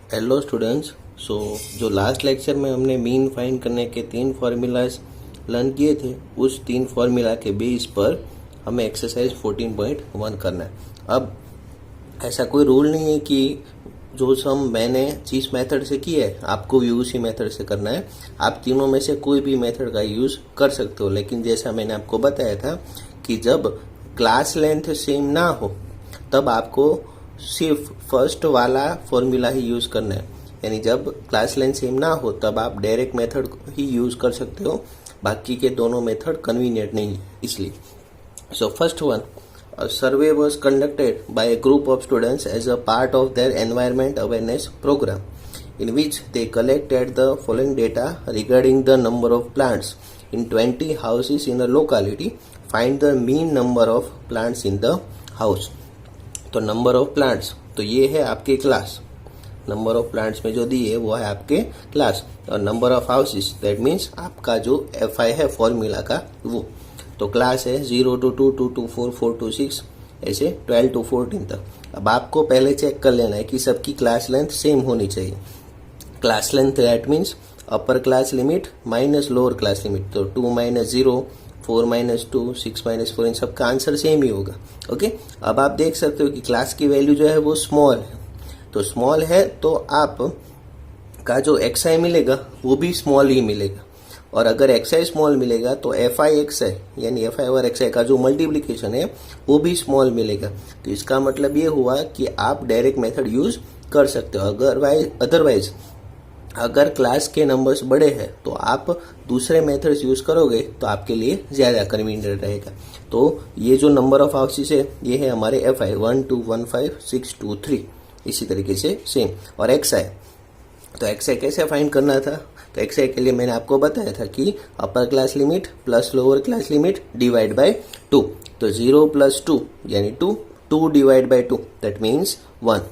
Hello students. जो last lecture में हमने मीन फाइंड करने के 3 फार्मूलाज लर्न किए थे, उस 3 फार्मूला के बेस पर हमें एक्सरसाइज 14.1 करना है। अब ऐसा कोई रूल नहीं है कि जो सम मैंने जिस मेथड से किया है आपको भी उसी मेथड से करना है। आप तीनों में से कोई भी मेथड का यूज़ कर सकते हो, लेकिन जैसा मैंने आपको बताया था कि जब क्लास लेंथ सेम ना हो तब आपको सिर्फ फर्स्ट वाला फॉर्मूला ही यूज करना है। यानी जब क्लास लेंथ सेम ना हो तब आप डायरेक्ट मेथड ही यूज कर सकते हो, बाकी के दोनों मेथड कन्वीनियंट नहीं है इसलिए। So first one, a survey was conducted by a group of students as a part of their environment awareness program, in which they collected the following data regarding the number of plants in 20 houses in a locality. Find the mean number of plants in the house. तो number of plants, तो ये है आपके class. Number of plants में जो दी है वो है आपके क्लास, और number of houses that means आपका जो FI है फॉर्मूला का वो। तो क्लास है 0 to 2, 2 to 4, 4 to 6, ऐसे 12 to 14 तक। अब आपको पहले चेक कर लेना है कि सबकी क्लास लेंथ सेम होनी चाहिए। Class length that means upper class limit minus lower class limit, तो 2 - 0, 4 - 2, 6 - 4, इन सबका आंसर सेम ही होगा। ओके, अब आप देख सकते हो कि क्लास की वैल्यू जो है वो स्मॉल है, तो स्मॉल है तो आप का जो XI मिलेगा वो भी स्मॉल ही मिलेगा, और अगर XI स्मॉल मिलेगा तो FI XI यानी FI और XI का जो मल्टीप्लिकेशन है वो भी स्मॉल मिलेगा। तो इसका मतलब ये हुआ कि आप डायरेक्ट मेथड यूज कर सकते हो। अदरवाइज अगर क्लास के नंबर्स बड़े हैं तो आप दूसरे मेथड्स यूज करोगे तो आपके लिए ज्यादा कन्वीनियंट रहेगा। तो ये जो नंबर ऑफ हाउसेस है ये है हमारे FI 1 2 1 5 6 2 3, इसी तरीके से सेम। और XI, तो XI कैसे फाइंड करना था? तो XI के लिए मैंने आपको बताया था कि upper class limit plus lower class limit divide by 2। तो 0 + 2 यानी 2, 2 डिवाइड बाय 2 दैट मीन्स 1,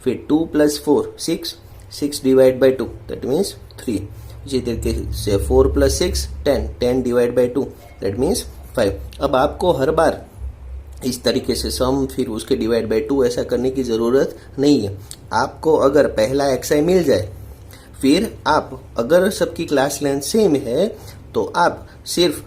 फिर 2 + 4 6, 6 डिवाइड बाय 2 दैट मीन्स 3, इसी तरीके से 4 + 6 10, 10 डिवाइड बाय 2 दैट मीन्स 5। अब आपको हर बार इस तरीके से सम फिर उसके डिवाइड बाय 2 ऐसा करने की जरूरत नहीं है। आपको अगर पहला XI मिल जाए, फिर आप अगर सबकी क्लास लेंथ सेम है तो आप सिर्फ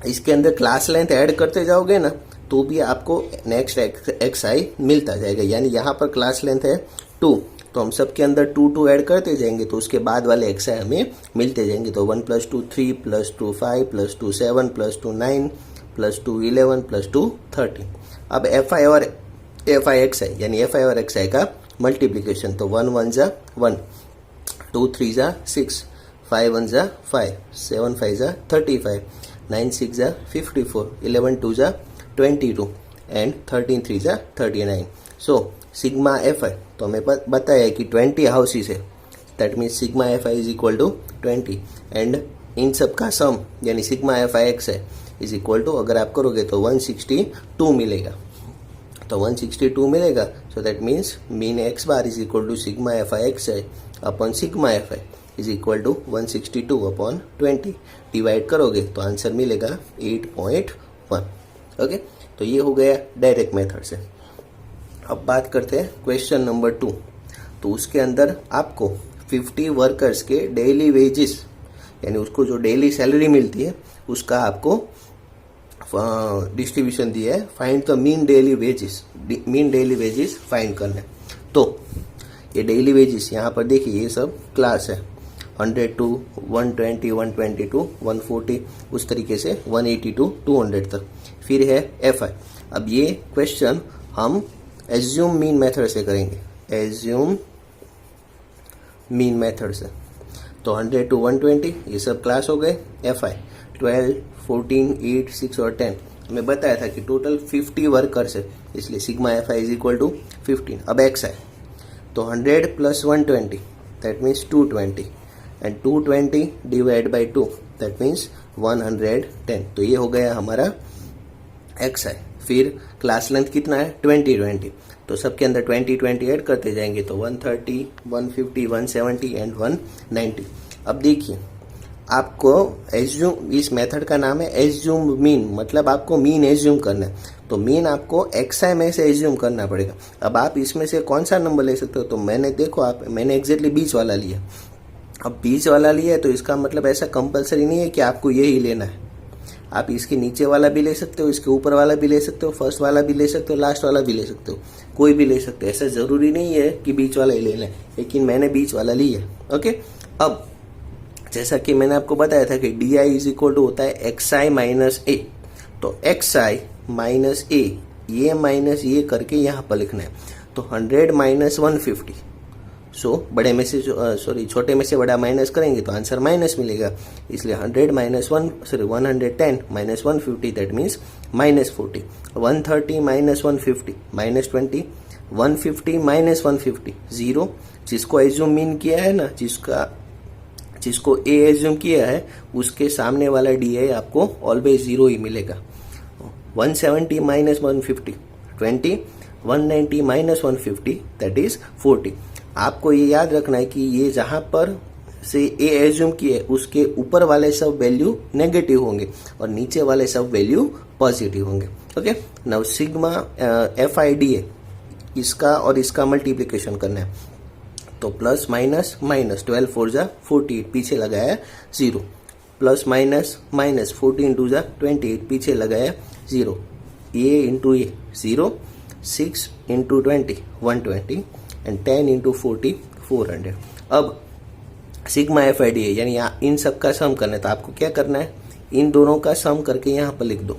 इसके अंदर क्लास लेंथ ऐड करते जाओगे ना तो भी आपको नेक्स्ट XI मिलता जाएगा। यानी यहाँ पर क्लास लेंथ है 2, तो हम सबके अंदर 2 2 ऐड करते जाएंगे तो उसके बाद वाले XI हमें मिलते जाएंगे। तो 1 + 2 3 + 2 5 + 2 7 + 2 9 + 2 11 + 2 13। अब FI और FI XI यानी FI और XI का मल्टीप्लिकेशन, तो 1 1 = 1, 2 3 = 6, 5 1 = 5, 7 5 = 35, 9 6 = 54, 11 2 = 22 एंड 13 3 = 39। सो सिग्मा FI, तो हमें बताया कि 20 हाउसेस है, that means sigma FI = 20, and in सब का सम यानी सिग्मा FI XI अगर आप करोगे तो 162 मिलेगा। तो 162 मिलेगा, so that means mean X bar sigma FI XI upon sigma FI 162/20। Divide करोगे तो आंसर मिलेगा 8.1। ओके, तो ये हो गया डायरेक्ट मेथड से। अब बात करते हैं क्वेश्चन नंबर 2। तो उसके अंदर आपको 50 वर्कर्स के डेली वेजेस यानी उसको जो डेली सैलरी मिलती है उसका आपको डिस्ट्रीब्यूशन दिया है। Find the mean daily wages find करना है। तो ये डेली वेजेस यहाँ पर देखिए ये सब क्लास है, 100 to 120, 120 to 140, उस तरीके से 180 to 200 तक। फिर है FI। अब ये क्वेश्चन हम एज्यूम मीन मेथड से करेंगे, एज्यूम मीन मेथड से। तो 100 to 120 ये सब क्लास हो गए। FI 12, 14, 8, 6 और 10, मैं बताया था कि टोटल 50 वर्कर्स है, इसलिए सिग्मा FI = 15। अब XI, तो 100 + 120 that means 220, and 220 divide by 2 that means 110। तो ये हो गया हमारा XI। फिर क्लास लेंथ कितना है 20 20, तो सबके अंदर 20 20 ऐड करते जाएंगे तो 130, 150, 170 एंड 190। अब देखिए आपको एज्यूम, इस मेथड का नाम है एज्यूम मीन, मतलब आपको मीन एज्यूम करना है। तो मीन आपको एक्सआई में से एज्यूम करना पड़ेगा। अब आप इसमें से कौन सा नंबर ले सकते हो, तो मैंने एग्जैक्टली बीच वाला लिया। अब बीच वाला लिया है तो इसका मतलब ऐसा कंपलसरी नहीं है कि आपको यही लेना है। आप इसके नीचे वाला भी ले सकते हो, इसके ऊपर वाला भी ले सकते हो, फर्स्ट वाला भी ले सकते हो, लास्ट वाला भी ले सकते हो, कोई भी ले सकते हो। ऐसा जरूरी नहीं है कि बीच वाला ही ले लें, लेकिन मैंने बीच वाला लिया। ओके, अब जैसा कि मैंने आपको बताया था कि D I is equal to होता है एक्स आई माइनस ए। तो एक्स आई माइनस ए, ये माइनस ये करके यहाँ पर लिखना है। तो 100 माइनस 150, बड़े में से छोटे में से बड़ा माइनस करेंगे तो आंसर माइनस मिलेगा। इसलिए 100 minus 110 minus 150 that means minus 40। 130 minus 150 minus 20। 150 minus 150 0। जिसको एज्यूम मीन किया है ना, जिसको ए एज्यूम किया है, उसके सामने वाला डी आई आपको ऑलवेज 0 ही मिलेगा। 170 माइनस 150 20। 190 minus 150 that is 40। आपको ये याद रखना है कि ये जहां पर से ए एज्यूम किए उसके ऊपर वाले सब वैल्यू नेगेटिव होंगे और नीचे वाले सब वैल्यू पॉजिटिव होंगे। Okay, now sigma F I D ए, इसका और इसका मल्टीप्लीकेशन करना है। तो प्लस माइनस माइनस 12 4 जा 48, पीछे लगाया 0। प्लस माइनस माइनस 14 2 जा 28, पीछे लगाया 0। A into A 0। 6 into 20 120 and 10 into 40 400। अब सिग्मा एफ आई डी है, यानी इन सब का सम करना है। तो आपको क्या करना है, इन दोनों का सम करके यहाँ पर लिख दो।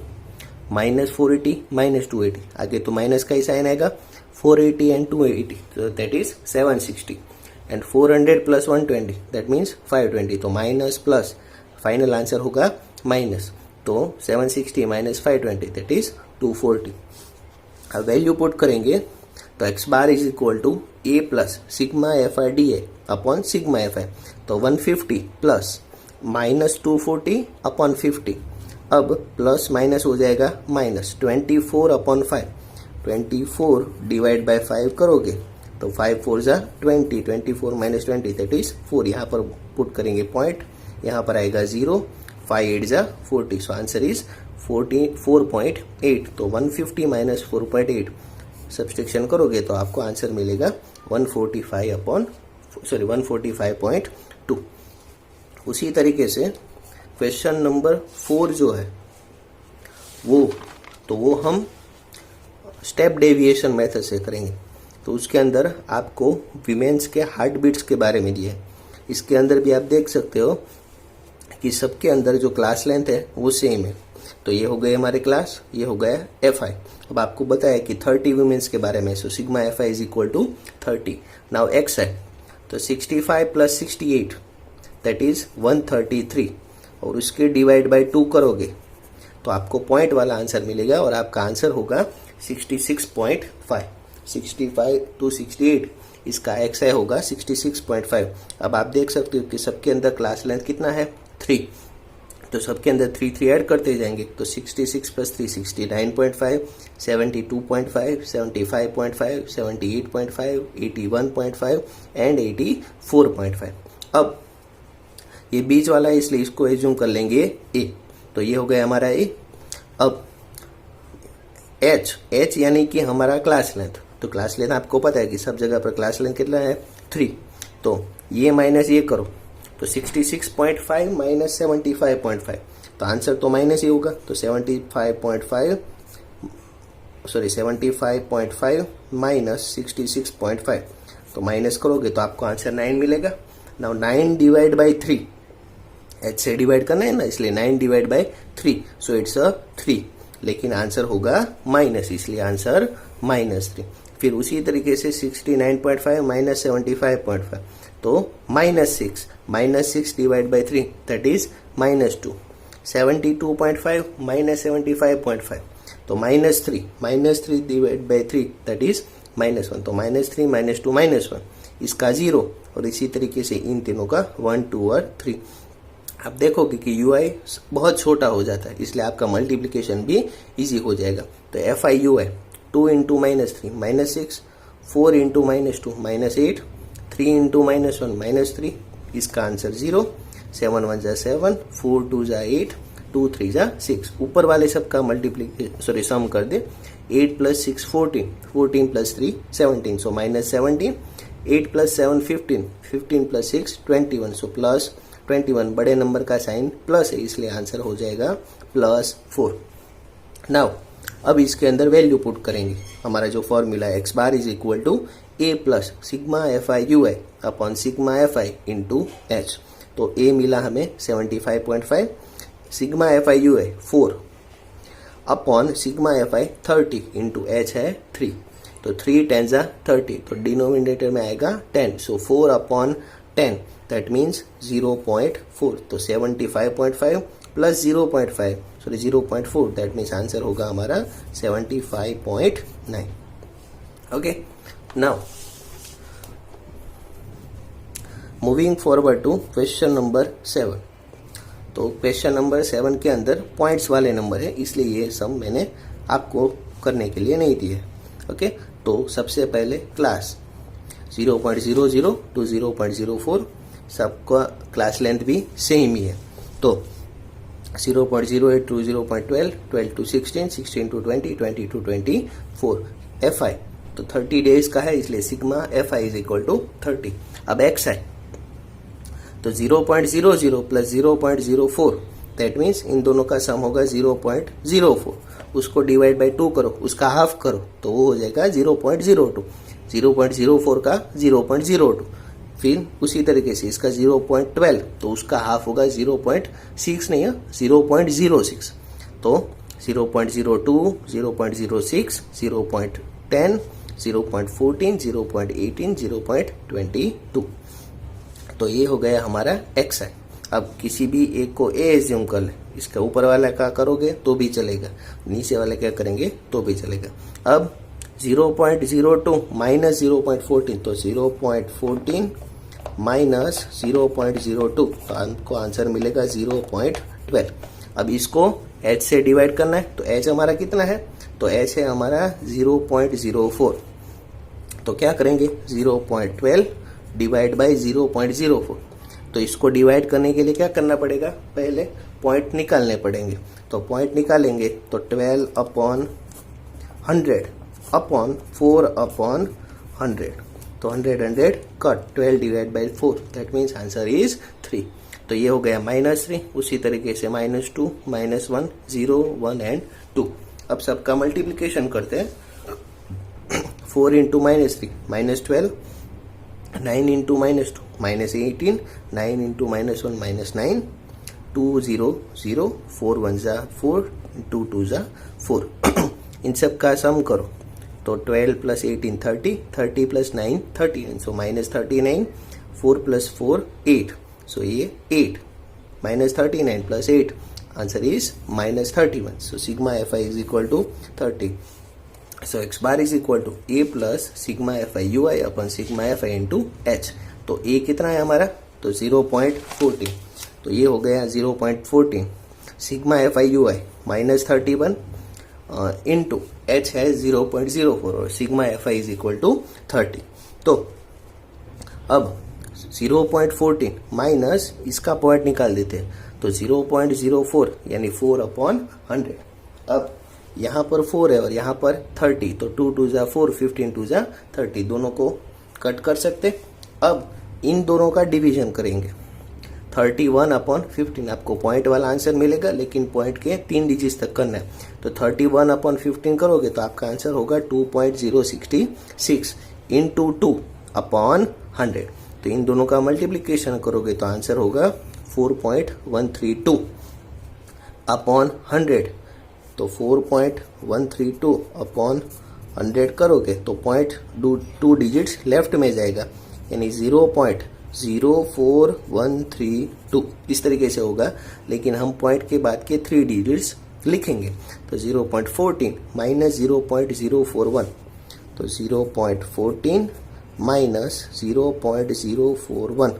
माइनस 480 माइनस 280, आगे तो माइनस का ही साइन आएगा। 480 एंड 280 तो that is 760 and 400 plus 120 that means 520। तो माइनस प्लस फाइनल आंसर होगा माइनस। तो 760 माइनस 520 दैट इज 240। अब वैल्यू पुट करेंगे तो X bar is equal to A plus sigma F I D A upon sigma F I. तो 150 plus minus 240 upon 50। अब plus minus हो जाएगा minus 24 upon 5। 24 divide by 5 करोगे तो 5 4 जा 20, 24 माइनस 20 दैट इज 4। यहाँ पर पुट करेंगे पॉइंट, यहाँ पर आएगा 0। 5 8 जा 40, सो आंसर इज 4.8। तो 150 माइनस 4.8 सब्सट्रैक्शन करोगे तो आपको आंसर मिलेगा 145.2। उसी तरीके से क्वेश्चन नंबर 4 जो है वो हम स्टेप डेविएशन मेथड से करेंगे। तो उसके अंदर आपको विमेंस के हार्ट बीट्स के बारे में दिया है। इसके अंदर भी आप देख सकते हो कि सबके अंदर जो क्लास लेंथ है वो सेम है। तो ये हो गए हमारे क्लास, ये हो गया एफ आई। अब आपको बताया कि 30 वुमेन्स के बारे में, so sigma F I is equal to 30। Now X है तो 65 प्लस 68 दैट इज 133 और उसके डिवाइड बाय 2 करोगे तो आपको पॉइंट वाला आंसर मिलेगा और आपका आंसर होगा 66.5। 65 to 68 इसका एक्स आई होगा 66.5। अब आप देख सकते हो कि सबके अंदर क्लास लेंथ कितना है 3, तो सबके अंदर 3 ऐड करते जाएंगे तो 66 प्लस 3 69.5, 72.5, 75.5, 78.5, 81.5 एंड 84.5। अब ये बीच वाला है इसलिए इसको एज्यूम कर लेंगे ए। तो ये हो गया हमारा ए। अब एच यानी कि हमारा क्लास लेंथ। तो क्लास लेंथ आपको पता है कि सब जगह पर क्लास लेंथ कितना है 3। तो ये माइनस ये करो तो 66.5 माइनस 75.5 तो आंसर तो माइनस ही होगा। तो 75.5 माइनस 66.5 तो माइनस करोगे तो आपको आंसर 9 मिलेगा। नाउ 9 डिवाइड बाय 3, एच से डिवाइड करना है ना इसलिए 9 divide by 3 so it's a 3, लेकिन आंसर होगा माइनस इसलिए आंसर -3। फिर उसी तरीके से 69.5 माइनस 75.5 तो -6 divide by 3 that is -2। 72.5 minus 75.5 तो -3 डिवाइड बाय 3 दैट इज -1। तो -3 -2 -1 इसका 0 और इसी तरीके से इन तीनों का 1 2 और 3। आप देखोगे कि UI बहुत छोटा हो जाता है इसलिए आपका मल्टीप्लिकेशन भी इजी हो जाएगा। तो FIU है 2 इंटू -3 -6, 4 इंटू -2 -8, 3 इंटू -1 -3 इसका आंसर 0। 7 1 जा 7, 4 2 जा 8, 2 3 जा 6, ऊपर वाले सब का मल्टीप्लीकेशन सम कर दे। 8 + 6 14, 14 + 3 17, सो -17। 8 + 7 15, 15 + 6 21, सो +21। बड़े नंबर का साइन प्लस है इसलिए आंसर हो जाएगा +4। नाउ अब इसके अंदर वैल्यू पुट करेंगे। हमारा जो फॉर्मूला है x bar is equal to a plus sigma fi ui upon sigma fi into h। तो a मिला हमें 75.5, sigma fi ui 4 upon sigma fi 30 into h है 3, तो 3 10 जा 30, तो डिनोमिनेटर में आएगा 10, सो 4 अपॉन 10 दैट मीन्स 0.4, तो 75.5 plus 0.5 sorry 0.4 that means answer होगा हमारा 75.9। Okay, now moving forward to question number 7। तो क्वेश्चन नंबर 7 के अंदर पॉइंट्स वाले नंबर है, इसलिए ये सम मैंने आपको करने के लिए नहीं दिए। ओके, तो सबसे पहले क्लास 0.00 टू 0.04, सबका क्लास लेंथ भी सेम ही है। तो 0.08 to 0.12, 12 to 16, 16 to 20, 20 to 24। fi तो 30 डेज का है इसलिए sigma fi is equal to 30। अब x है तो 0.00 प्लस 0.04 दैट मीन्स इन दोनों का सम होगा 0.04, उसको डिवाइड बाय 2 करो, उसका हाफ करो तो वो हो जाएगा 0.02, 0.04 का 0.02। फिर उसी तरीके से इसका 0.12 तो उसका हाफ होगा 0.6 नहीं है 0.06, तो 0.02, 0.06, 0.10, 0.14, 0.18, 0.22। तो ये हो गया हमारा x है। अब किसी भी एक को a एज्यूम कर ले, इसका ऊपर वाला क्या करोगे तो भी चलेगा, नीचे वाला क्या करेंगे तो भी चलेगा। अब 0.02 माइनस 0.14, तो 0.14 माइनस 0.02 तो आपको आंसर मिलेगा 0.12। अब इसको h से डिवाइड करना है, तो h हमारा कितना है, तो h है हमारा 0.04, तो क्या करेंगे 0.12 डिवाइड बाय 0.04। तो इसको डिवाइड करने के लिए क्या करना पड़ेगा, पहले पॉइंट निकालने पड़ेंगे। तो पॉइंट निकालेंगे तो 12 अपॉन 100 अपॉन 4 अपॉन 100, तो 100 cut 12 divide by 4 that means answer is 3। तो ये हो गया -3, उसी तरीके से -2, -1, 0, 1 एंड 2। अब सबका मल्टीप्लिकेशन करते हैं। 4 इंटू -3 -12, 9 इंटू -2 -18, 9 इंटू -1 -9, 2 0 0, 4 1 जा 4, 2 2 जा 4। इन सब का सम करो तो 12 plus 18 30, 30 plus 9 39, so -39, 4 plus 4 8, so ये 8, -39 plus 8 answer is -31, so sigma fi is equal to 30। So x bar is equal to a plus sigma fi ui upon sigma fi into h। तो a कितना है हमारा, तो 0.14, तो ये हो गया 0.14 sigma fi ui -31 into h है 0.04 और sigma fi is equal to 30। तो अब 0.14 माइनस इसका पॉइंट निकाल देते हैं, तो 0.04 यानी 4 अपॉन 100। अब यहाँ पर 4 है और यहाँ पर 30, तो 2 2 जा 4, 15 2 जा 30, दोनों को कट कर सकते। अब इन दोनों का डिवीजन करेंगे, 31 अपॉन 15 आपको पॉइंट वाला आंसर मिलेगा, लेकिन पॉइंट के 3 डिजिट्स तक करना है। तो 31 अपॉन 15 करोगे तो आपका आंसर होगा 2.066 इंटू 2 अपॉन 100। तो इन दोनों का मल्टीप्लीकेशन करोगे तो आंसर होगा 4.132 अपॉन 100। तो 4.132 अपॉन 100 करोगे तो पॉइंट 2 डिजिट्स लेफ्ट में जाएगा, यानी 0.04132 इस तरीके से होगा, लेकिन हम पॉइंट के बाद के 3 डिजिट्स लिखेंगे। तो 0.14 माइनस 0.041, तो 0.14 माइनस 0.041,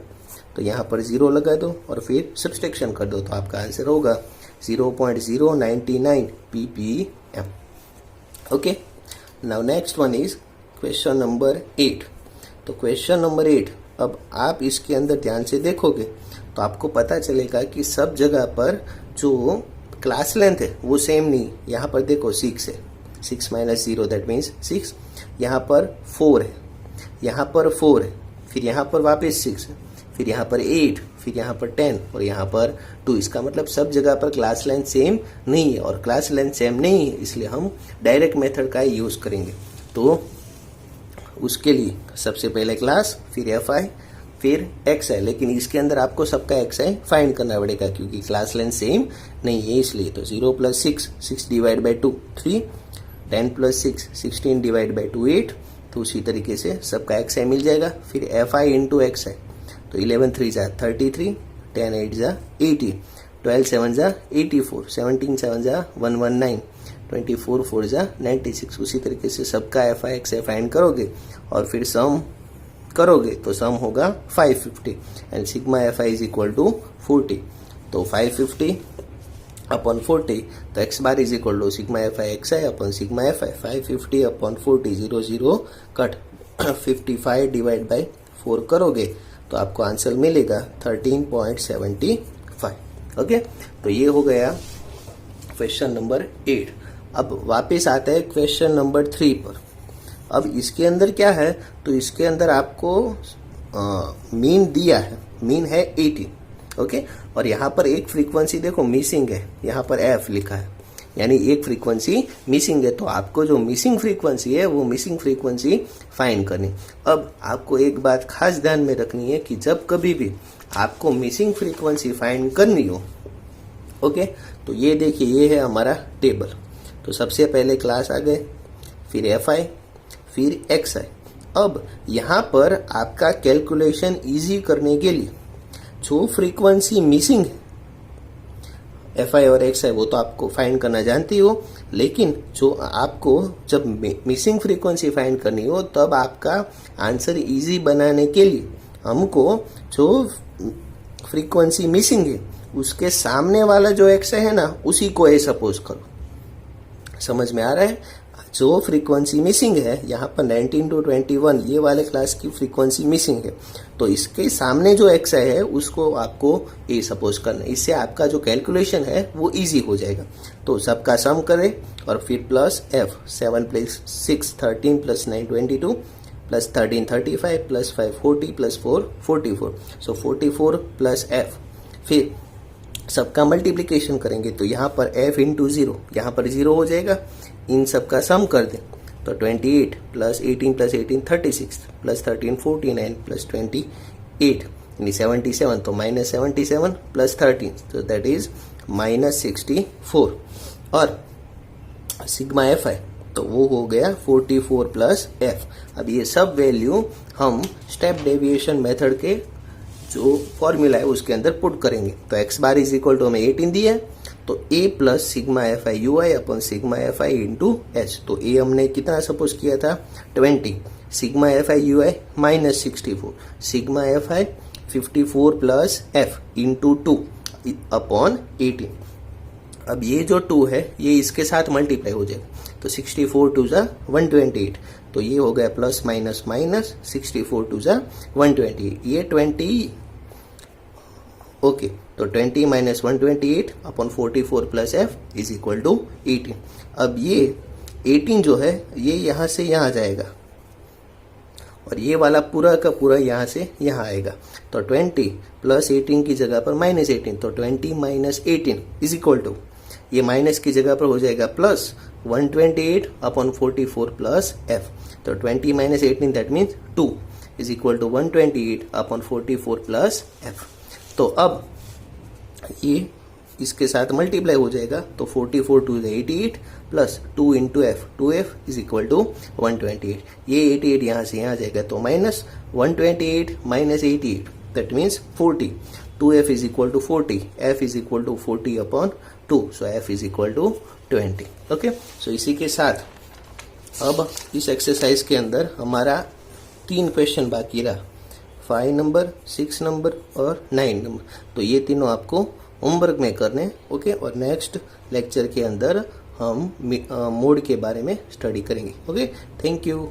तो यहाँ पर 0 लगा दो और फिर सब्सट्रैक्शन कर दो, तो आपका आंसर होगा 0.099 ppm। Okay, now next one is question number 8। तो क्वेश्चन नंबर 8, अब आप इसके अंदर ध्यान से देखोगे तो आपको पता चलेगा कि सब जगह पर जो क्लास लेंथ है वो सेम नहीं, यहाँ पर देखो 6 है, 6 माइनस 0 दैट मीन्स 6, यहाँ पर 4 है, यहाँ पर 4 है, फिर यहाँ पर वापस 6 है, फिर यहाँ पर 8, फिर यहाँ पर 10 और यहाँ पर 2। इसका मतलब सब जगह पर क्लास लेंथ सेम नहीं है, और क्लास लेंथ सेम नहीं है इसलिए हम डायरेक्ट मेथड का यूज़ करेंगे। तो उसके लिए सबसे पहले क्लास, फिर एफ आई, फिर एक्स आई, लेकिन इसके अंदर आपको सबका एक्स आई फाइंड करना पड़ेगा क्योंकि क्लास लेंथ सेम नहीं है इसलिए। तो 0 plus 6, 6 divide by 2 3, 10 plus 6, 16 divide by 2 8। तो उसी तरीके से सबका एक्स आई मिल जाएगा। फिर एफ आई इंटू एक्स आई, तो 11 3 जा 33, 10 8 जा 80, 12 7 जा 84, 17 7 जा 119, 24 4 जा 96। उसी तरीके से सबका F I X I find करोगे और फिर सम करोगे तो सम होगा 550 and sigma F I is equal to 40। तो 550 अपॉन 40, तो X bar is equal to sigma F I X I upon sigma F I. 550 upon 40, 0 0 cut, 55 divide by 4 करोगे तो आपको आंसर मिलेगा 13.75। ओके, तो ये हो गया क्वेश्चन नंबर 8। अब वापस आता है क्वेश्चन नंबर 3 पर। अब इसके अंदर क्या है, तो इसके अंदर आपको मीन दिया है, मीन है 80। ओके, और यहाँ पर एक फ्रीक्वेंसी देखो मिसिंग है, यहाँ पर एफ लिखा है, यानी एक फ्रीक्वेंसी मिसिंग है। तो आपको जो मिसिंग फ्रीक्वेंसी है वो मिसिंग फ्रीक्वेंसी फाइंड करनी। अब आपको एक बात खास ध्यान में रखनी है कि जब कभी भी आपको मिसिंग फ्रीक्वेंसी फाइंड करनी हो, ओके, तो ये देखिए ये है हमारा टेबल। तो सबसे पहले क्लास आ गए, फिर एफ आई, फिर एक्स आई। अब यहाँ पर आपका कैलकुलेशन इजी करने के लिए जो फ्रीक्वेंसी मिसिंग है एफ आई और एक्स आई वो तो आपको फाइंड करना जानती हो, लेकिन जो आपको जब मिसिंग फ्रीक्वेंसी फाइंड करनी हो तब आपका आंसर इजी बनाने के लिए हमको जो फ्रीक्वेंसी मिसिंग है उसके सामने वाला जो एक्स है ना उसी को ए सपोज करो। समझ में आ रहा है? जो फ्रीक्वेंसी मिसिंग है यहाँ पर 19 to 21 ये वाले क्लास की फ्रीक्वेंसी मिसिंग है, तो इसके सामने जो एक्स है उसको आपको ए सपोज करना है। इससे आपका जो कैलकुलेशन है वो इजी हो जाएगा। तो सबका सम करें और फिर plus F, 7 plus 6 13 plus 9 22 plus 13 35 plus 5 40 plus 4 44। सो 44 प्लस एफ, फिर सबका मल्टीप्लिकेशन करेंगे तो यहाँ पर f इंटू 0, यहाँ पर 0 हो जाएगा। इन सबका सम कर दें तो 28 प्लस 18 36 प्लस 13 49 प्लस 28 यानी 77, तो माइनस 77 प्लस 13, तो दैट इज माइनस 64। और सिग्मा एफ आई तो वो हो गया 44 प्लस एफ। अब ये सब वैल्यू हम स्टेप डेविएशन मेथड के जो फॉर्मूला है उसके अंदर पुट करेंगे। तो X bar is equal to हमें 18 दिया है, तो a plus sigma F I U I upon sigma F I into H. तो a हमने कितना सपोज किया था 20, sigma F I U I minus 64, sigma F I 54 plus F into 2 upon 18। अब ये जो 2 है ये इसके साथ मल्टीप्लाई हो जाएगा, तो 64 टू जा 128, तो ये हो गया प्लस माइनस माइनस 64 टू जा 128, ये 20। ओके, तो 20 minus 128 upon 44 plus F is equal to 18। अब ये 18 जो है ये यहाँ से यहाँ जाएगा और ये वाला पूरा का पूरा यहाँ से यहाँ आएगा। तो 20 प्लस 18 की जगह पर माइनस 18, तो 20 माइनस 18 इज इक्वल टू, ये माइनस की जगह पर हो जाएगा प्लस 128 अपॉन 44 प्लस एफ। तो 20 minus 18 that means 2 is equal to 128 upon 44 plus F. तो अब ये इसके साथ मल्टीप्लाई हो जाएगा, तो 44 two 88 plus 2 into F, 2f is equal to 128। ये 88 यहाँ से यहाँ जाएगा, तो minus 128 minus 88 that means 40। 2f is equal to 40, f is equal to 40 upon 2, so f is equal to 20। Okay, so इसी के साथ अब इस एक्सरसाइज के अंदर हमारा 3 क्वेश्चन बाकी रहा, 5 नंबर, 6 नंबर और 9 नंबर। तो ये तीनों आपको होमवर्क में करने। ओके, और नेक्स्ट लेक्चर के अंदर हम मोड के बारे में स्टडी करेंगे। Okay, thank you.